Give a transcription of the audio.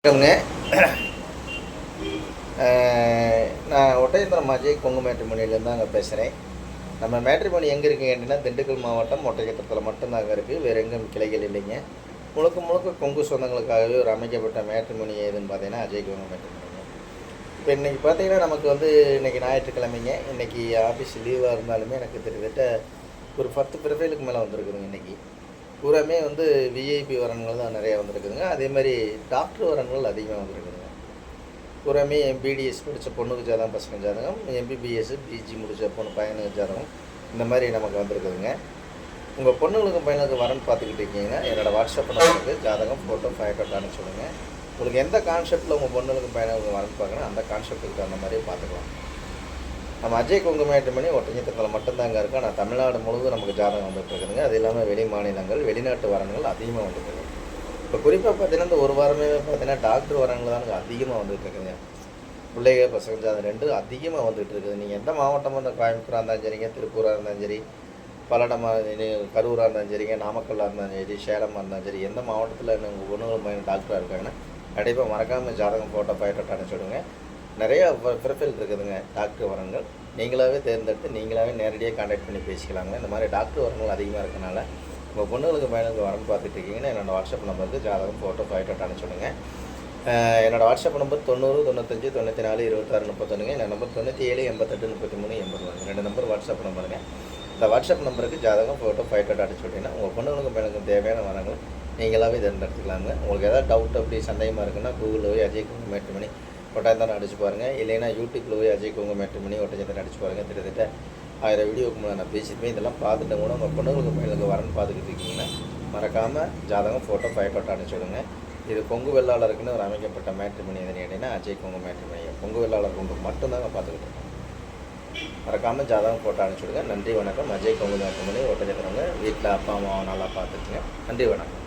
வணக்கம்ங்க. நான் ஒட்டயபுரம் அஜய் கொங்கு மேட்ரிமோனியிலேருந்து அங்கே பேசுகிறேன். நம்ம மேட்ரிமோனி எங்கே இருக்குங்க கேட்டிங்கன்னா, திண்டுக்கல் மாவட்டம் ஒட்டயபுரத்தில் மட்டும்தாங்க இருக்குது. வேறு எங்கும் கிளைகள் இல்லைங்க. முழுக்க முழுக்க கொங்கு சொந்தங்களுக்காகவே ஒரு அமைக்கப்பட்ட மேட்ரிமோனி எதுன்னு பார்த்தீங்கன்னா அஜய் கொங்கு மேட்ரிமோனிங்க. இப்போ இன்றைக்கி பார்த்தீங்கன்னா நமக்கு இன்றைக்கி ஞாயிற்றுக்கிழமைங்க. இன்றைக்கி ஆஃபீஸ் லீவாக இருந்தாலுமே எனக்கு கிட்டத்தட்ட ஒரு 10 ப்ரொஃபைலுக்கு மேலே வந்திருக்குதுங்க. இன்றைக்கி பூராமே விஐபி வரன்கள் தான் நிறையா வந்திருக்குதுங்க. அதே மாதிரி டாக்டர் வரன்கள் அதிகமாக வந்திருக்குதுங்க. பூராமே எம்பிடிஎஸ் படித்த பொண்ணுக்கு ஜாதகம், பசங்க ஜாதகம், எம்பிபிஎஸ் பிஜி முடித்த பையனுக்கு ஜாதகம், இந்த மாதிரி நமக்கு வந்திருக்குதுங்க. உங்கள் பொண்ணுங்களுக்கும் பையனுக்கு வரன் பார்த்துக்கிட்டு இருக்கீங்கன்னா என்னோடய வாட்ஸ்அப் நம்பருக்கு ஜாதகம் ஃபோட்டோ ஃபைட்டோட்டான்னு சொல்லுங்கள். உங்களுக்கு எந்த கான்செப்ட்டில் உங்கள் பொண்ணுங்களுக்கும் பையனுக்கு வரன் பார்க்கணும் அந்த கான்செப்ட்டுக்கு தகுந்த மாதிரி பார்த்துக்கலாம். நம்ம அஜய் கொங்கு மேட்ரிமோனி ஒட்டஞ்சத்திரத்தில் மட்டும்தாங்க இருக்கோம். ஆனால் தமிழ்நாடு முழுவதும் நமக்கு ஜாதகம் வந்துட்டுருக்குதுங்க. அது இல்லாமல் வெளி மாநிலங்கள், வெளிநாட்டு வரன்கள் அதிகமாக வந்துட்டுருக்கு. இப்போ குறிப்பாக பார்த்தீங்கன்னா இந்த ஒரு வாரமே பார்த்தீங்கன்னா டாக்டர் வரன்கள் தான் எனக்கு அதிகமாக வந்துட்டுருக்குதுங்க. பிள்ளைங்க பசங்க ஜாதகம் ரெண்டும் அதிகமாக வந்துட்டு இருக்குது. நீங்கள் எந்த மாவட்டமாக இருந்தால் கோயம்புத்தூராக இருந்தாலும் சரிங்க, திருப்பூராக இருந்தாலும் சரி, பல்லடமாக கரூராக இருந்தாலும் சரிங்க, நாமக்கல்லாக இருந்தாலும் சரி, சேலமாக இருந்தாலும் சரி, எந்த மாவட்டத்தில் உங்கள் பொண்ணுங்கள் பையன் டாக்டராக இருக்காங்கன்னா கண்டிப்பாக மறக்காமல் ஜாதகம் ஃபோட்டோ ஃபைட்டோட்டு அனுப்பிச்சுடுங்க. நிறையா ப்ரொஃபைல் இருக்குதுங்க டாக்டர் வரன்கள். நீங்களாகவே தேர்ந்தெடுத்து நீங்களாகவே நேரடியாக கான்டாக்ட் பண்ணி பேசிக்கலாங்க. இந்த மாதிரி டாக்டர் வரன்கள் அதிகமாக இருக்கனால உங்கள் பொண்ணுங்களுக்கு பையனுக்கு வரன் பார்த்துட்டு இருக்கீங்கன்னா என்னோடய வாட்ஸ்அப் நம்பருக்கு ஜாதகம் ஃபோட்டோ ஃபைட்டோட்டு அனுப்பிச்சுடுங்க. என்னோடய வாட்ஸ்அப் நம்பர் 90 95 94 26 31. என்னோட நம்பர் 97 88 33 80. 2 number WhatsApp நம்பருங்க. இந்த வாட்ஸ்அப் நம்பருக்கு ஜாதகம் ஃபோட்டோ ஃபைட்டோட்டு அனுப்பிச்சு விட்டிங்கன்னா உங்கள் பொண்ணுங்களுக்கும் பையனுக்கும் தேவையான வரங்கள் நீங்களாகவே தேர்ந்தெடுத்துக்கலாங்க. உங்களுக்கு எதாவது டவுட் அப்படி சந்தேகமாக இருக்குன்னா கூகுளில் போய் அஜய் கொங்கு மேட்ரிமோனி ஒட்டயத்தான் அடிச்சு பாருங்கள். இல்லைன்னா யூடியூப்பில் போய் அஜய் கொங்கு மேட்ரிமோனி ஒட்டயத்தான் அடிச்சு பாருங்கள். கிட்டத்தட்ட 1000 வீடியோக்கு முன்னாடி நான் பேசியிருப்பேன். இதெல்லாம் பார்த்துட்டு கூட உங்கள் பொண்ணுங்களுக்கு பையனுக்கு வரன்னு பார்த்துக்கிட்டு இருக்கீங்கன்னா மறக்காமல் ஜாதகம் ஃபோட்டோ ஃபைட்டோட்டு அனுப்பிச்சுடுங்க. இது கொங்கு வெள்ளாளருக்குன்னு ஒரு அமைக்கப்பட்ட மேட்ரிமோனி எதுன்னு கேட்டிங்கன்னா அஜய் கொங்கு மேட்ரிமோனி கொங்கு வெள்ளாளர் கொண்டு மட்டும்தாங்க பார்த்துக்கிட்டு இருக்கோம். மறக்காமல் ஜாதகம் ஃபோட்டோ அனுப்பிச்சுடுங்க. நன்றி வணக்கம். அஜய் கொங்கு மேட்ரிமோனி ஒட்டயத்திறவங்க வீட்டில் அப்பா அம்மாவை நல்லா பார்த்துக்குங்க. நன்றி வணக்கம்.